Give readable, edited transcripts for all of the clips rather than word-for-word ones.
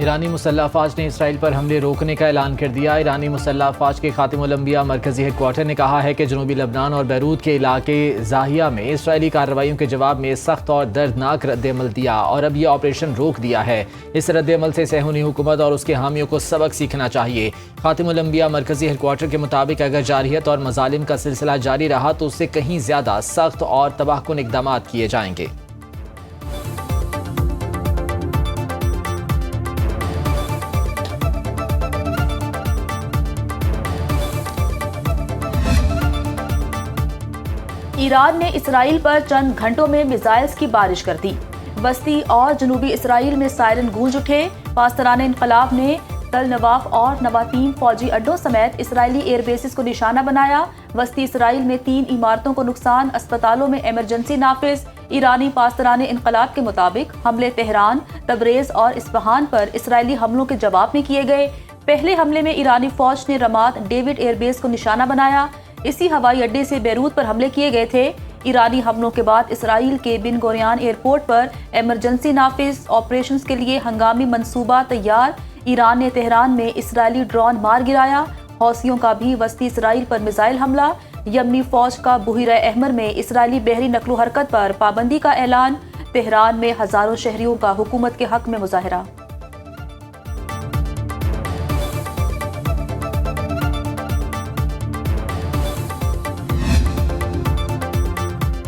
ईरानी मुसल्लह अफवाज ने इसराइल पर हमले रोकने का ऐलान कर दिया। ईरानी मुसल्लह अफवाज के खातिमुल अंबिया मरकजी हेडक्वार्टर ने कहा है कि जनूबी लबनान और बैरूत के इलाके जाहिया में इसराइली कार्रवाइयों के जवाब में सख्त और दर्दनाक रद्द-ए-अमल दिया और अब यह ऑपरेशन रोक दिया है। इस रद्द-ए-अमल से सहूनी हुकूमत और उसके हामियों को सबक सीखना चाहिए। खातिमुल अंबिया मरकजी हेडक्वार्टर के मुताबिक अगर जारहियत और मजालिम का सिलसिला जारी रहा तो उससे कहीं ज्यादा सख्त और तबाहकुन इक़दाम किए जाएंगे। ईरान ने इसराइल पर चंद घंटों में मिसाइल्स की बारिश कर दी। बस्ती और जनूबी इसराइल में सायरन गूंज उठे। पासदाराने इनकलाब ने तल नवाफ और नवातीम फौजी अड्डों समेत इसराइली एयरबेसिस को निशाना बनाया। वस्ती इसराइल में 3 इमारतों को नुकसान, अस्पतालों में इमरजेंसी नाफिज। ईरानी पासदाराने इनकलाब के मुताबिक हमले तेहरान, तबरेज और इस्फहान पर इसराइली हमलों के जवाब में किए गए। पहले हमले में ईरानी फौज ने रमात डेविड एयरबेस को निशाना बनाया। इसी हवाई अड्डे से बैरूत पर हमले किए गए थे। ईरानी हमलों के बाद इसराइल के बिन गोरियान एयरपोर्ट पर इमरजेंसी नाफिज, ऑपरेशंस के लिए हंगामी मंसूबा तैयार। ईरान ने तेहरान में इसराइली ड्रोन मार गिराया। हौसियों का भी वस्ती इसराइल पर मिसाइल हमला। यमनी फौज का बुहिरा अहमर में इसराइली बहरी नकलो हरकत पर पाबंदी का ऐलान। तेहरान में हजारों शहरियों का हुकूमत के हक में मुजाहरा।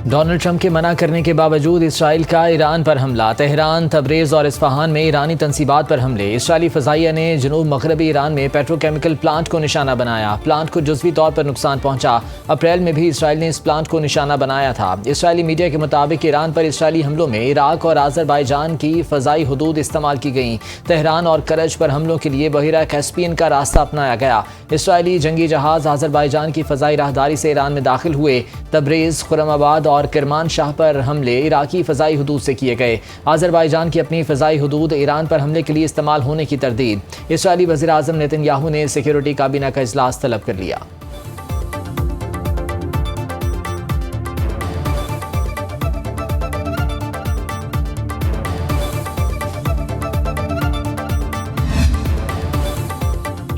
डोनाल्ड ट्रंप के मना करने के बावजूद इसराइल का ईरान पर हमला। तेहरान, तबरेज और इस्फहान में ईरानी तंसीबात पर हमले। इसराइली फ़ज़ाइया ने जनूब मगरबी ईरान में पेट्रोकेमिकल प्लांट को निशाना बनाया। प्लांट को जुज़वी तौर पर नुकसान पहुंचा। अप्रैल में भी इसराइल ने इस प्लांट को निशाना बनाया था। इसराइली मीडिया के मुताबिक ईरान पर इसराइली हमलों में इराक और आज़रबाईजान की फ़ज़ाई हदूद इस्तेमाल की गई। तेहरान और करज पर हमलों के लिए बहिरा कैस्पियन का रास्ता अपनाया गया। इसराइली जंगी जहाज़ आज़रबाईजान की फ़ज़ाई राहदारी से ईरान में दाखिल हुए। तबरेज, खुरमाबाद और किरमान शाह पर हमले इराकी फ़ज़ाई हदूद से किए गए। आज़रबाईजान की अपनी फ़ज़ाई हदूद ईरान पर हमले के लिए इस्तेमाल होने की तरदीद। इसराइली वज़ीर आज़म नेतन्याहू ने सिक्योरिटी काबीना का इजलास तलब कर लिया।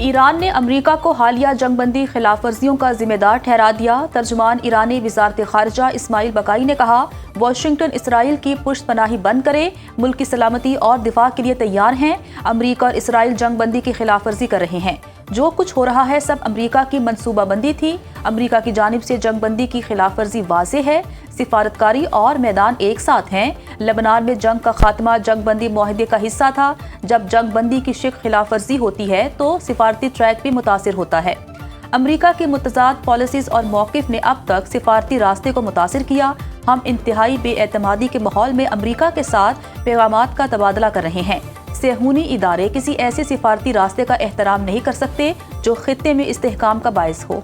ईरान ने अमेरिका को हालिया जंगबंदी खिलाफ वर्जियों का जिम्मेदार ठहरा दिया। तर्जुमान ईरानी वज़ारत ख़ारिजा इस्माइल बकाई ने कहा, वाशिंगटन इसराइल की पुष्टपनाही बंद करे, मुल्क की सलामती और दिफा के लिए तैयार हैं। अमेरिका और इसराइल जंगबंदी की खिलाफ वर्जी कर रहे हैं। जो कुछ हो रहा है सब अमेरिका की मनसूबाबंदी थी। अमेरिका की जानिब से जंगबंदी की खिलाफ वर्जी वाज़ेह है। सिफारतकारी और मैदान एक साथ हैं। लेबनान में जंग का खात्मा जंगबंदी मुआहदे का हिस्सा था। जब जंगबंदी की शिक खिलाफ वर्जी होती है तो सिफारती ट्रैक भी मुतासिर होता है। अमेरिका की मुतज़ाद पॉलिसीज़ और मौक़िफ़ ने अब तक सिफारती रास्ते को मुतासिर किया। हम इंतहाई बेएतमादी के माहौल में अमेरिका के साथ पैगामात का तबादला कर रहे हैं। सहूनी इदारे किसी ऐसे सिफारती रास्ते का एहतराम नहीं कर सकते जो खित्ते में इस्तेहकाम का बायस हो।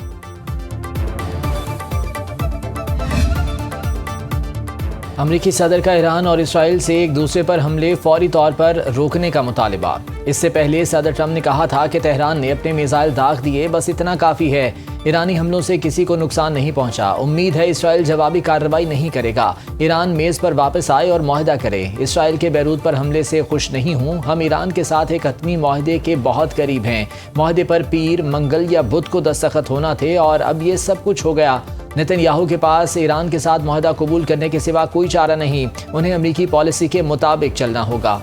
अमरीकी सदर का ईरान और इसराइल से एक दूसरे पर हमले फौरी तौर पर रोकने का मुतालिबा। इससे पहले सदर ट्रंप ने कहा था कि तेहरान ने अपने मिसाइल दाग दिए, बस इतना काफ़ी है। ईरानी हमलों से किसी को नुकसान नहीं पहुंचा। उम्मीद है इसराइल जवाबी कार्रवाई नहीं करेगा। ईरान मेज़ पर वापस आए और मुआहदा करे। इसराइल के बैरूत पर हमले से खुश नहीं हूँ। हम ईरान के साथ एक हतमी मुआहदे के बहुत करीब हैं। मुआहदे पर पीर, मंगल या बुध को दस्तखत होना थे और अब ये सब कुछ हो गया। नेतन्याहू के पास ईरान के साथ मुआहदा कबूल करने के सिवा कोई चारा नहीं। उन्हें अमरीकी पॉलिसी के मुताबिक चलना होगा।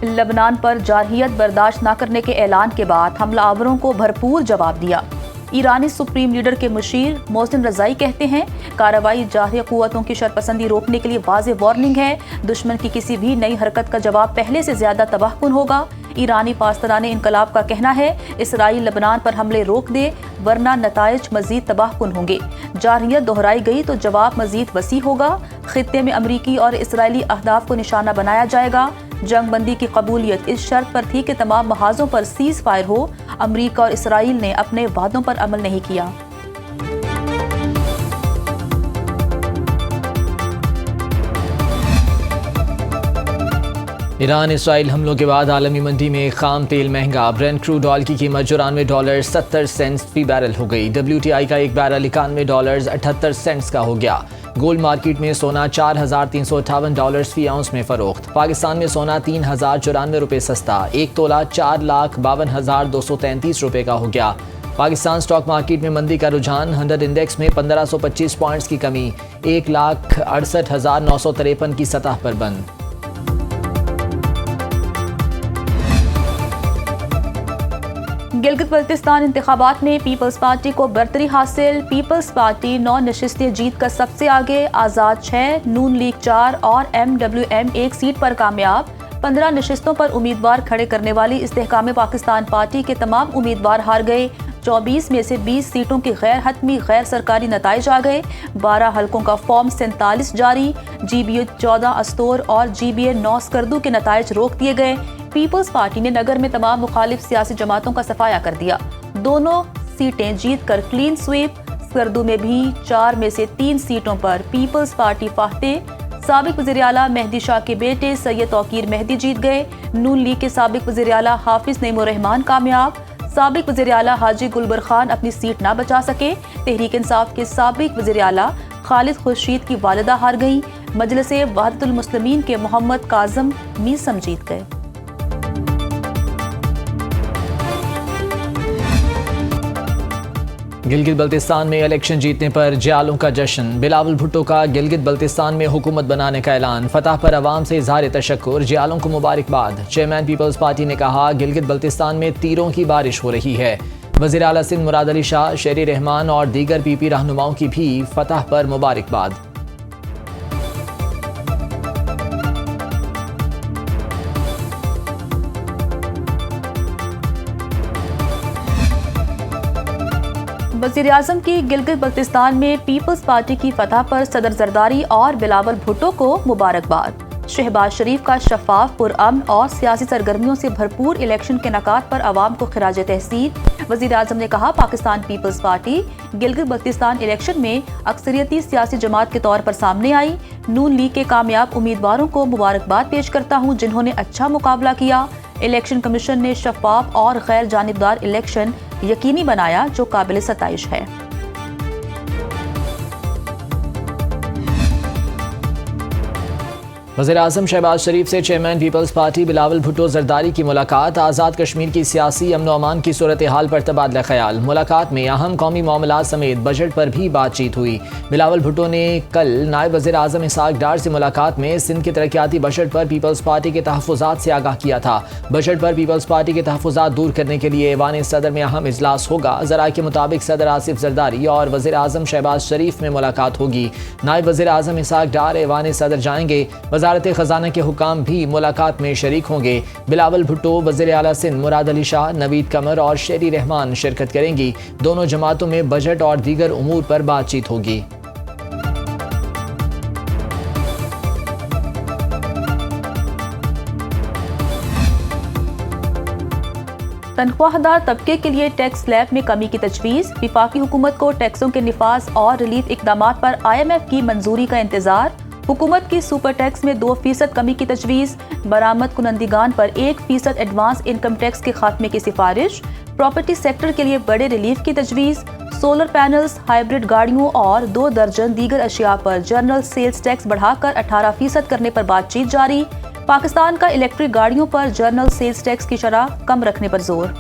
लेबनान पर जारहियत बर्दाश्त न करने के ऐलान के बाद हमलावरों को भरपूर जवाब दिया। ईरानी सुप्रीम लीडर के मुशीर मोहसिन रज़ाई कहते हैं, कार्रवाई जारहिया कुव्वतों की शरपसंदी रोकने के लिए वाज़ेह वार्निंग है। दुश्मन की किसी भी नई हरकत का जवाब पहले से ज्यादा तबाहकुन होगा। ईरानी पासदाराने इनकलाब का कहना है, इसराइल लेबनान पर हमले रोक दे वरना नताइज मजीद तबाहकुन होंगे। जारहियत दोहराई गई तो जवाब मजीद वसी होगा। खित्ते में अमरीकी और इसराइली अहदाफ को निशाना बनाया जाएगा। जंगबंदी की कबूलियत इस शर्त पर थी कि तमाम महाजों पर सीज फायर हो। अमरीका और इसराइल ने अपने वादों पर अमल नहीं किया। ईरान इसराइल हमलों के बाद आलमी मंडी में खाम तेल महंगा। ब्रेंट क्रूड ऑयल की कीमत $94.70 फी बैरल हो गई। WTI का एक बैरल $91.78 का हो गया। गोल्ड मार्केट में सोना $4,358 फी आउंस में फरोख्त। पाकिस्तान में सोना ₹3,094 सस्ता। एक तोला $4,52,233 रुपये का हो गया। पाकिस्तान स्टॉक मार्केट में मंदी का रुझान। 100 इंडेक्स में 1525 पॉइंट्स की कमी, 1,68,953 की सतह पर बंद। गिलगित बल्तिस्तान इंतखाबात में पीपल्स पार्टी को बरतरी हासिल। पीपल्स पार्टी 9 नशिस्तें जीत कर सबसे आगे। आज़ाद 6, नून लीग 4 और MWM 1 सीट पर कामयाब। 15 नशिस्तों पर उम्मीदवार खड़े करने वाली इस्तेहकाम पाकिस्तान पार्टी के तमाम उम्मीदवार हार गए। 24 में से 20 सीटों की गैर हतमी गैर सरकारी नताइज आ गए। 12 हलकों का फॉर्म 47 जारी। GBA 14 अस्तोर और GBA 9 स्कर्दू के नताइज रोक दिए गए। पीपल्स पार्टी ने नगर में तमाम मुखालिफ सियासी जमातों का सफाया कर दिया। दोनों सीटें जीत कर क्लीन स्वीप। स्कर्दू में भी 4 में से 3 सीटों पर पीपल्स पार्टी फाहते। साबिक वज़ीर आला मेहदी शाह के बेटे सैयद तौकीर मेहदी जीत गए। नून लीग के साबिक वज़ीर आला हाफिज नईमुर रहमान कामयाब। साबिक वज़ीर आला हाजी गुलबर खान अपनी सीट ना बचा सके। तहरीक इंसाफ के साबिक वज़ीर आला खालिद खुर्शीद की वालिदा हार गई। मजलिसे वहदतुल मुस्लिमीन के मोहम्मद काज़म मीसम जीत गए। गिलगित बल्तिस्तान में इलेक्शन जीतने पर जयालों का जश्न। बिलावल भुट्टो का गिलगित बल्तिस्तान में हुकूमत बनाने का ऐलान। फतह पर अवाम से इजहार तशक्कुर। जयालों को मुबारकबाद। चेयरमैन पीपल्स पार्टी ने कहा, गिलगित बल्तिस्तान में तीरों की बारिश हो रही है। वज़ीर आला सिंध मुराद अली शाह, शेरी रहमान और दीगर PP रहनुमाओं की भी फतह पर मुबारकबाद। वज़ीर आज़म की गिलगित बल्तिस्तान में पीपल्स पार्टी की फतह पर सदर जरदारी और बिलावल भुट्टो को मुबारकबाद। शहबाज शरीफ का शफाफ, पुरअमन और सियासी सरगर्मियों से भरपूर इलेक्शन के नकात पर आवाम को खिराज तहसीन। वज़ीर आज़म ने कहा, Pakistan Peoples Party Gilgit Baltistan election में अक्सरियती सियासी जमात के तौर पर सामने आई। नून लीग के कामयाब उम्मीदवारों को मुबारकबाद पेश करता हूँ जिन्होंने अच्छा मुकाबला किया। इलेक्शन कमीशन ने शफाफ और गैर जानिबदार इलेक्शन यकीनी बनाया जो काबिल सताइश है। वज़ीर आज़म शहबाज शरीफ से chairman Peoples Party Bilawal Bhutto Zardari की मुलाकात। आज़ाद कश्मीर की सियासी अमन अमान की सूरत हाल पर तबादला ख्याल। मुलाकात में अहम कौमी मामलात समेत बजट पर भी बातचीत हुई। बिलावल भुट्टो ने कल नायब वज़ीर आज़म इसहाक डार से मुलाकात में सिंध के तरक्याती बजट पर पीपल्स पार्टी के तहफ़्फ़ुज़ात से आगाह किया था। बजट पर पीपल्स पार्टी के तहफ़्फ़ुज़ात दूर करने के लिए ऐवान सदर में अहम इजलास होगा। ज़राए के मुताबिक सदर आसिफ जरदारी और वज़ीर आज़म शहबाज शरीफ में मुलाकात होगी। नायब वज़ीर आज़म इसहाक डार ऐवान सदर जाएंगे। वज़ारत खजाना के हुकाम भी मुलाकात में शरीक होंगे। बिलावल भुट्टो, वज़ीर आला सिंध मुराद अली शाह, नवीद कमर और शेरी रहमान शिरकत करेंगी। दोनों जमातों में बजट और दीगर उमूर पर बातचीत होगी। तनख्वाहदार तबके के लिए टैक्स स्लैब में कमी की तजवीज़। वफाकी हुकूमत को टैक्सों के निफाज और रिलीफ इकदाम पर IMF की मंजूरी का इंतजार। हुकूमत की सुपर टैक्स में 2% कमी की तजवीज़। बरामद कुनंदगान पर 1% एडवांस इनकम टैक्स के खात्मे की सिफारिश। प्रॉपर्टी सेक्टर के लिए बड़े रिलीफ की तजवीज़। सोलर पैनल्स, हाइब्रिड गाड़ियों और 2 दर्जन दीगर अशिया पर जनरल सेल्स टैक्स बढ़ाकर 18% करने पर बातचीत जारी। पाकिस्तान का इलेक्ट्रिक गाड़ियों पर जनरल सेल्स टैक्स की शरह कम रखने पर जोर।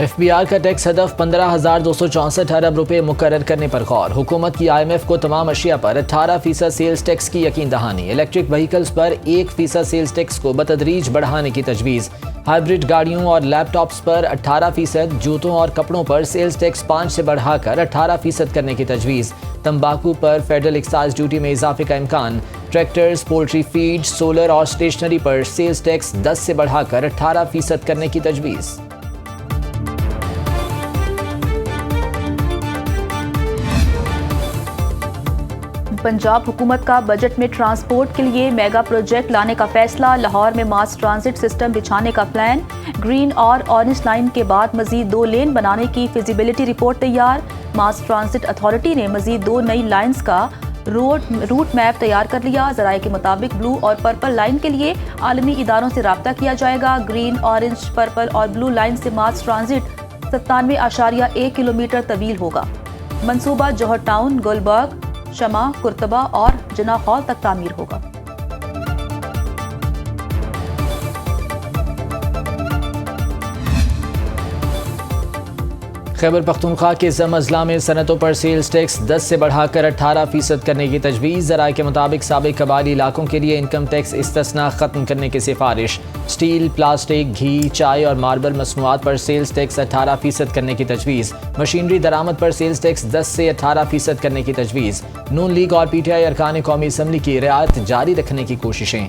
FBR का टैक्स हदफ 15,264 अरब रुपए मुकर्रर करने पर गौर। हुकूमत की IMF को तमाम अशिया पर 18% सेल्स टैक्स की यकीन दहानी। इलेक्ट्रिक व्हीकल्स पर 1% सेल्स टैक्स को बतदरीज बढ़ाने की तजवीज़। हाइब्रिड गाड़ियों और लैपटॉप्स पर 18%, जूतों और कपड़ों पर सेल्स टैक्स 5 से बढ़ाकर 18% करने की तजवीज़। तंबाकू पर फेडरल एक्साइज ड्यूटी में इजाफे का इम्कान। ट्रैक्टर्स, पोल्ट्री फीड, सोलर और स्टेशनरी पर सेल्स टैक्स 10 से बढ़ाकर 18% करने की तजवीज़। पंजाब हुकूमत का बजट में ट्रांसपोर्ट के लिए मेगा प्रोजेक्ट लाने का फैसला। लाहौर में मास ट्रांजिट सिस्टम बिछाने का प्लान। ग्रीन और ऑरेंज लाइन के बाद मजीद 2 लेन बनाने की फिजिबिलिटी रिपोर्ट तैयार। मास ट्रांजिट अथॉरिटी ने मजीद 2 नई लाइन्स का रूट मैप तैयार कर लिया। जराये के मुताबिक ब्लू और पर्पल लाइन के लिए आलमी इदारों से राब्ता किया जाएगा। ग्रीन, ऑरेंज, पर्पल और ब्लू लाइन से मास ट्रांजिट 97.1 किलोमीटर तवील होगा। मंसूबा जौहर टाउन, गुलबर्ग, शमा, कुर्तबा और जिन्ना हॉल तक तामीर होगा। खैबर पख्तूनख्वा के ज़म अजला में सनतों पर सेल्स टैक्स 10 से बढ़ाकर 18% करने की तजवीज़। ज़राए के मुताबिक साबिक कबायली इलाकों के लिए इनकम टैक्स इस्तिस्ना ख़त्म करने की सिफारिश। स्टील, प्लास्टिक, घी, चाय और मार्बल मसनूआत पर सेल्स टैक्स 18% करने की तजवीज़। मशीनरी दरामद पर सेल्स टैक्स 10 से 18% करने की तजवीज़। नून लीग और PTI अरकान कौमी असम्बली की रियायत जारी रखने की कोशिशें।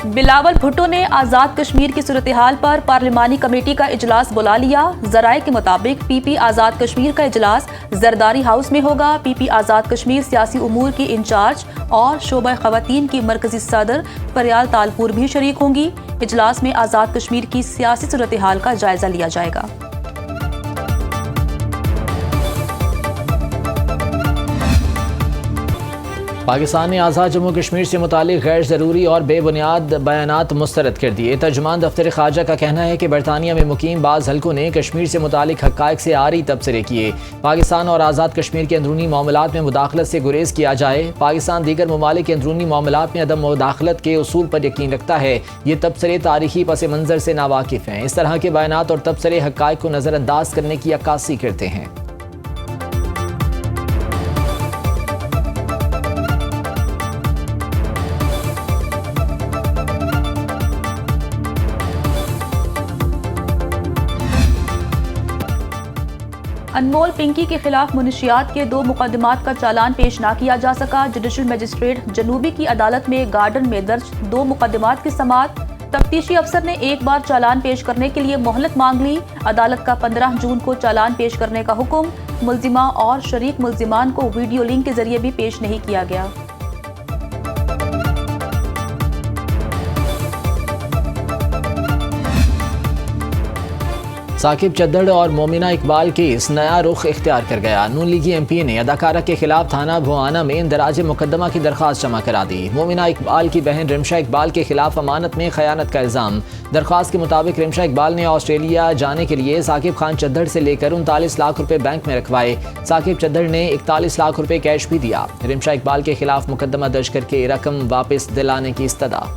बिलावल भुट्टो ने आज़ाद कश्मीर की सूरत हाल पर पार्लिमानी कमेटी का इजलास बुला लिया। जराये के मुताबिक PP आज़ाद कश्मीर का इजलास जरदारी हाउस में होगा। PP आज़ाद कश्मीर सियासी उमूर की इंचार्ज और शोबा ख़वातीन की मरकजी सदर फरियाल तालपुर भी शरीक होंगी। इजलास में आज़ाद कश्मीर की सियासी सूरत हाल का जायजा लिया जाएगा। पाकिस्तान ने आज़ाद जम्मू कश्मीर से मुतालिक गैर ज़रूरी और बेबुनियाद बयानात मुस्तरद कर दिए। तर्जुमान दफ्तर ख़ारजा का कहना है कि बरतानिया में मुकीम बाज़ हल्कों ने कश्मीर से मुतालिक हक़ाइक़ से आरी तबसरे किए। पाकिस्तान और आज़ाद कश्मीर के अंदरूनी मामलात में मुदाखलत से गुरेज किया जाए। पाकिस्तान दीगर ममालिक के अंदरूनी मामलात में अदम मुदाखलत के उसूल पर यकीन रखता है। ये तबसरे तारीखी पस मंज़र से नावाकिफ़ हैं। इस तरह के बयानात और तबसरे हक़ाइक़ को नज़रअंदाज करने की अक्कासी करते हैं। अनमोल पिंकी के खिलाफ मुनशियात के 2 मुकदमात का चालान पेश ना किया जा सका। जुडिशल मजिस्ट्रेट जनूबी की अदालत में गार्डन में दर्ज 2 मुकदमात की समाअत। तफ्तीशी अफसर ने एक बार चालान पेश करने के लिए मोहलत मांग ली। अदालत का 15 जून को चालान पेश करने का हुक्म। मुल्जिमा और शरीक मुल्जिमान को वीडियो लिंक के जरिए भी पेश नहीं किया गया। साकिब चद्दड़ और मोमिना इकबाल केस नया रुख इख्तियार कर गया। नून लीगी MP ने अदाकारा के खिलाफ थाना भुआना में इंदराज मुकदमा की दरख्वास्त जमा करा दी। मोमिना इकबाल की बहन रिमशा इकबाल के खिलाफ अमानत में खयानत का इल्ज़ाम। दरख्वास्त के मुताबिक रिमशा इकबाल ने ऑस्ट्रेलिया जाने के लिए साकिब खान चद्दड़ से लेकर 39 लाख रुपए बैंक में रखवाए। साकिब चद्दड़ ने 41 लाख रुपए कैश भी दिया। रिमशा इकबाल के खिलाफ मुकदमा दर्ज करके रकम वापस दिलाने की इस्तदा।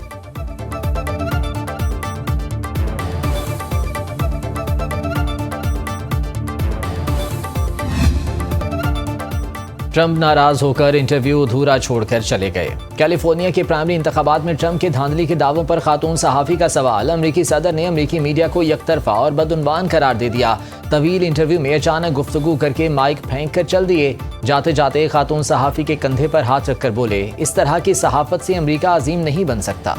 ट्रंप नाराज होकर इंटरव्यू अधूरा छोड़कर चले गए। कैलिफोर्निया के प्राइमरी इंतखाबात में ट्रंप के धांधली के दावों पर खातून सहाफ़ी का सवाल। अमरीकी सदर ने अमरीकी मीडिया को यकतरफा और बदउनवान करार दे दिया। तवील इंटरव्यू में अचानक गुफ्तगू करके माइक फेंक कर चल दिए। जाते जाते खातून सहाफ़ी के कंधे पर हाथ रखकर बोले, इस तरह की सहाफ़त से अमरीका अजीम नहीं बन सकता।